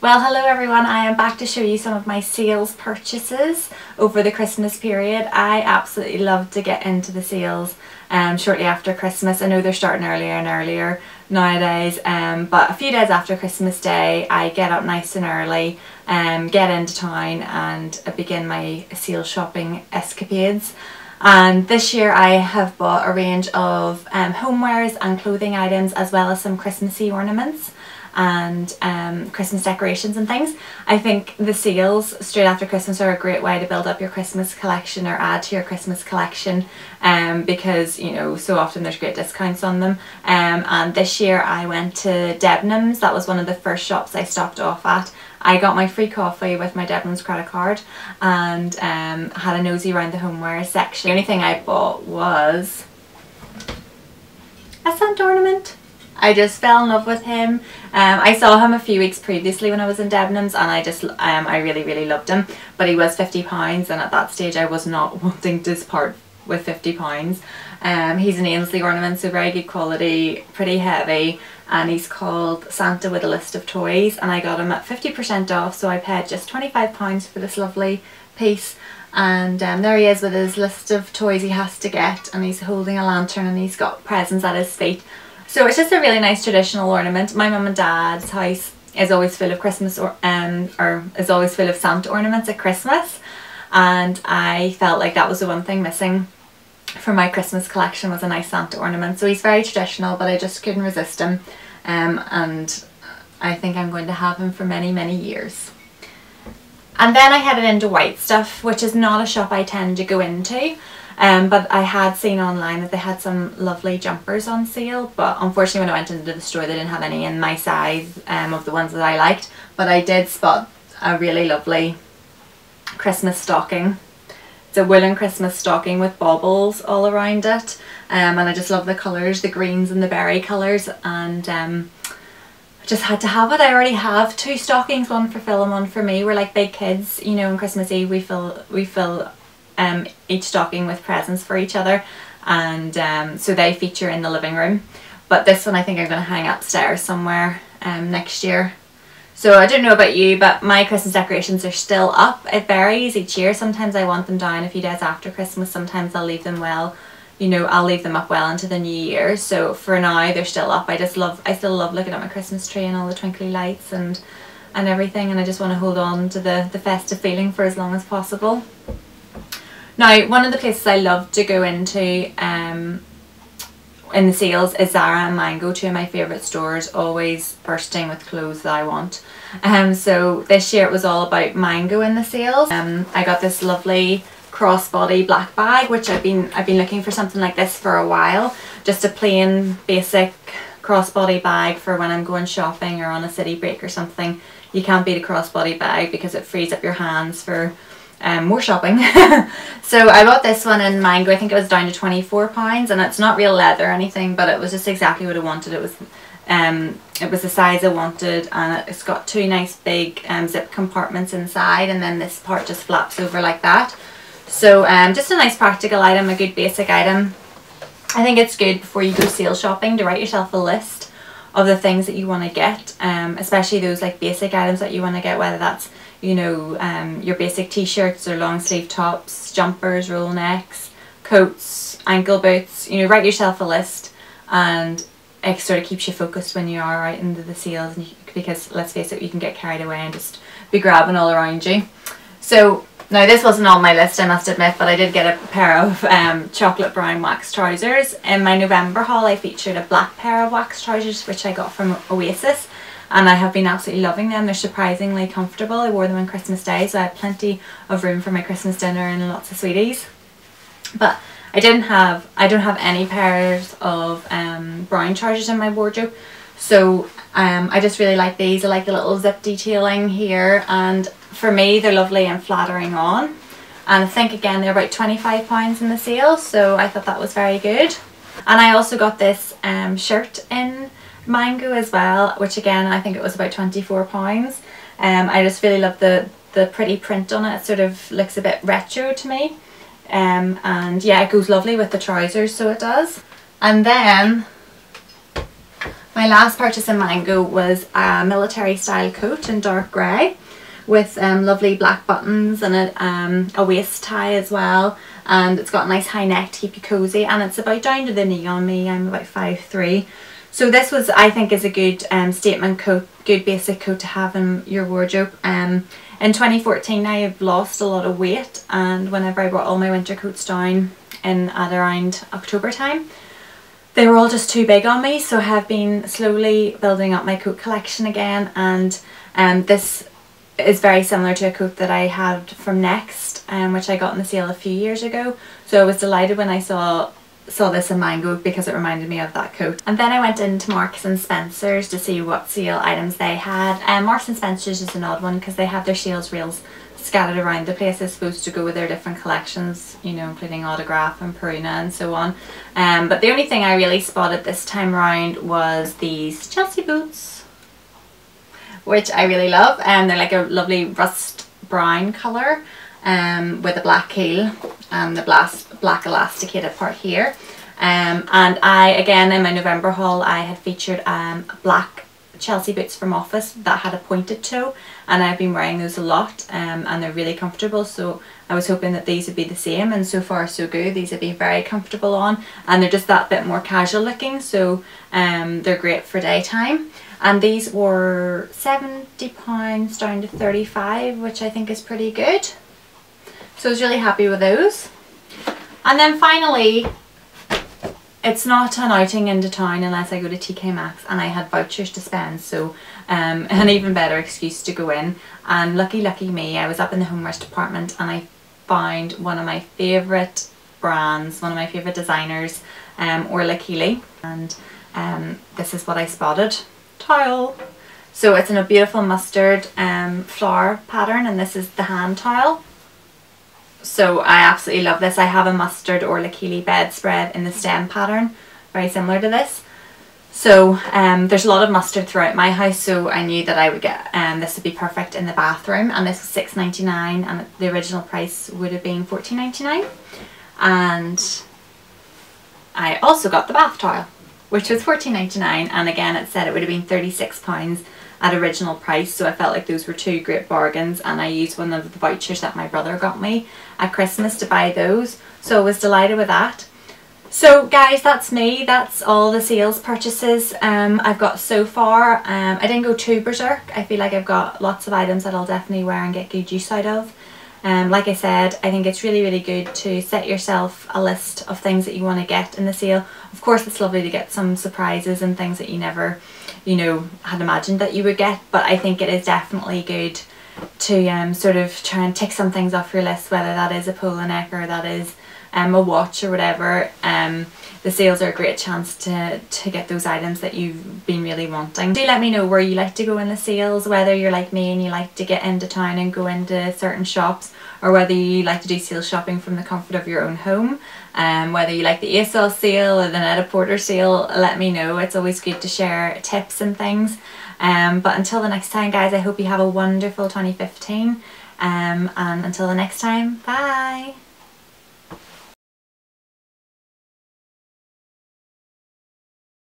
Well, hello everyone, I am back to show you some of my sales purchases over the Christmas period. I absolutely love to get into the sales shortly after Christmas. I know they're starting earlier and earlier nowadays, but a few days after Christmas Day I get up nice and early, get into town and begin my sales shopping escapades. And this year I have bought a range of homewares and clothing items, as well as some Christmassy ornaments and Christmas decorations and things. I think the sales straight after Christmas are a great way to build up your Christmas collection or add to your Christmas collection, because you know, so often there's great discounts on them. And this year I went to Debenhams. That was one of the first shops I stopped off at. I got my free coffee with my Debenhams credit card and had a nosy around the homeware section. The only thing I bought was a Santa ornament. I just fell in love with him. I saw him a few weeks previously when I was in Debenhams, and I really loved him, but he was £50, and at that stage I was not wanting to part with £50. He's an Ainsley ornament, so very good quality, pretty heavy, and he's called Santa with a List of Toys, and I got him at 50% off, so I paid just £25 for this lovely piece. And there he is with his list of toys he has to get, and he's holding a lantern and he's got presents at his feet. So it's just a really nice traditional ornament. My mum and dad's house is always full of is always full of Santa ornaments at Christmas, and I felt like that was the one thing missing for my Christmas collection, was a nice Santa ornament. So he's very traditional, but I just couldn't resist him, and I think I'm going to have him for many years. And then I headed into White Stuff, which is not a shop I tend to go into. But I had seen online that they had some lovely jumpers on sale, but unfortunately when I went into the store they didn't have any in my size of the ones that I liked. But I did spot a really lovely Christmas stocking. It's a woolen Christmas stocking with baubles all around it, and I just love the colours, the greens and the berry colours, and I just had to have it. I already have two stockings, one for Phil and one for me. We're like big kids, you know, on Christmas Eve we fill each stocking with presents for each other, and so they feature in the living room. But this one I think I'm going to hang upstairs somewhere next year. So I don't know about you, but my Christmas decorations are still up. It varies each year. Sometimes I want them down a few days after Christmas, sometimes I'll leave them I'll leave them up well into the new year. So for now they're still up. I still love looking at my Christmas tree and all the twinkly lights and everything, and I just want to hold on to the festive feeling for as long as possible. Now, one of the places I love to go into in the sales is Zara and Mango, two of my favourite stores, always bursting with clothes that I want. So this year it was all about Mango in the sales. I got this lovely crossbody black bag, which I've been looking for something like this for a while. Just a plain basic crossbody bag for when I'm going shopping or on a city break or something. You can't beat a crossbody bag because it frees up your hands for more shopping. So I bought this one in Mango. I think it was down to £24, and it's not real leather or anything, but it was just exactly what I wanted. It was the size I wanted, and it's got two nice big zip compartments inside, and then this part just flaps over like that. So just a nice practical item, a good basic item. I think it's good before you go sale shopping to write yourself a list of the things that you want to get, especially those like basic items that you want to get, whether that's, you know, your basic t-shirts or long sleeve tops, jumpers, roll necks, coats, ankle boots. You know, write yourself a list, and it sort of keeps you focused when you are out into the sales, because let's face it, you can get carried away and just be grabbing all around you. So now this wasn't on my list, I must admit, but I did get a pair of chocolate brown wax trousers. In my November haul I featured a black pair of wax trousers which I got from Oasis, and I have been absolutely loving them. They're surprisingly comfortable. I wore them on Christmas Day, so I had plenty of room for my Christmas dinner and lots of sweeties. But I don't have any pairs of brown trousers in my wardrobe, so I just really like these. I like the little zip detailing here, and for me they're lovely and flattering on, and I think again they're about £25 in the sale, so I thought that was very good. And I also got this shirt in Mango as well, which again I think it was about £24. I just really love the pretty print on it. It sort of looks a bit retro to me, and yeah, it goes lovely with the trousers, so it does. And then My last purchase in Mango was a military style coat in dark grey with lovely black buttons and a waist tie as well, and it's got a nice high neck to keep you cozy, and it's about down to the knee on me. I'm about 5'3", so this was, I think, is a good statement coat, good basic coat to have in your wardrobe. In 2014 I've lost a lot of weight, and whenever I brought all my winter coats down in at around October time, they were all just too big on me, so I have been slowly building up my coat collection again, and this is very similar to a coat that I had from Next, which I got in the sale a few years ago. So I was delighted when I saw this in Mango because it reminded me of that coat. And then I went into Marks and Spencer's to see what sale items they had. Marks and Spencer's is an odd one because they have their sales reels scattered around the place, I suppose, to go with their different collections, you know, including Autograph and Purina and so on. But the only thing I really spotted this time around was these Chelsea boots, which I really love. They're like a lovely rust brown colour with a black heel and the black elasticated part here. And I, again, in my November haul, I had featured black Chelsea boots from Office that had a pointed toe, and I've been wearing those a lot, and they're really comfortable, so I was hoping that these would be the same, and so far so good. These have been very comfortable on, and they're just that bit more casual looking, so they're great for daytime. And these were £70 down to 35, which I think is pretty good, so I was really happy with those. And then finally, it's not an outing into town unless I go to TK Maxx, and I had vouchers to spend, so an even better excuse to go in. And lucky me, I was up in the homewares department and I found one of my favourite brands, one of my favourite designers, Orla Keeley, and this is what I spotted. Towel. So it's in a beautiful mustard flower pattern, and this is the hand towel. So I absolutely love this. I have a mustard Orla Keeley bedspread in the stem pattern, very similar to this. So there's a lot of mustard throughout my house, so I knew that I would get this would be perfect in the bathroom, and this was £6.99, and the original price would have been £14.99. And I also got the bath towel, which was £14.99, and again it said it would have been £36 at original price, so I felt like those were two great bargains, and I used one of the vouchers that my brother got me at Christmas to buy those, so I was delighted with that. So guys, that's me. That's all the sales purchases I've got so far. I didn't go too berserk. I feel like I've got lots of items that I'll definitely wear and get good use out of. Like I said, I think it's really good to set yourself a list of things that you want to get in the sale. Of course, it's lovely to get some surprises and things that you never, you know, had imagined that you would get, but I think it is definitely good to sort of try and tick some things off your list, whether that is a polo neck or that is a watch or whatever. The sales are a great chance to get those items that you've been really wanting. Do let me know where you like to go in the sales, whether you're like me and you like to get into town and go into certain shops, or whether you like to do sales shopping from the comfort of your own home. Whether you like the ASOS sale or the Net-a-Porter sale, let me know. It's always good to share tips and things. But until the next time, guys, I hope you have a wonderful 2015. And until the next time, bye!